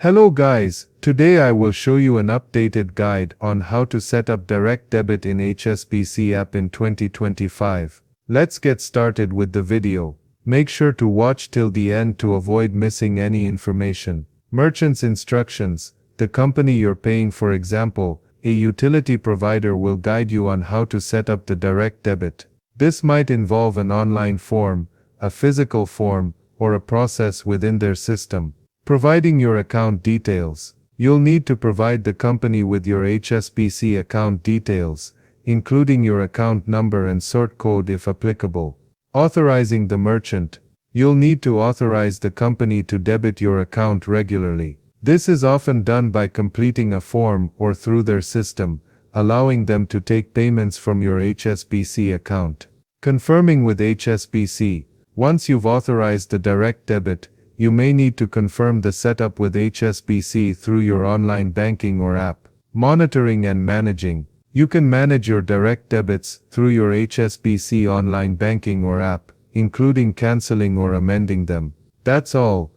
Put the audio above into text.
Hello guys, today I will show you an updated guide on how to set up direct debit in Hsbc app in 2025. Let's get started with the video. Make sure to watch till the end to avoid missing any information. Merchant's instructions. The company you're paying, for example, a utility provider, will guide you on how to set up the direct debit. This might involve an online form, a physical form, or a process within their system. Providing your account details. You'll need to provide the company with your Hsbc account details, including your account number and sort code if applicable. Authorizing the merchant. You'll need to authorize the company to debit your account regularly. This is often done by completing a form or through their system, allowing them to take payments from your Hsbc account. Confirming with Hsbc. Once you've authorized the direct debit, you may need to confirm the setup with Hsbc through your online banking or app. Monitoring and managing. You can manage your direct debits through your Hsbc online banking or app, including canceling or amending them. That's all.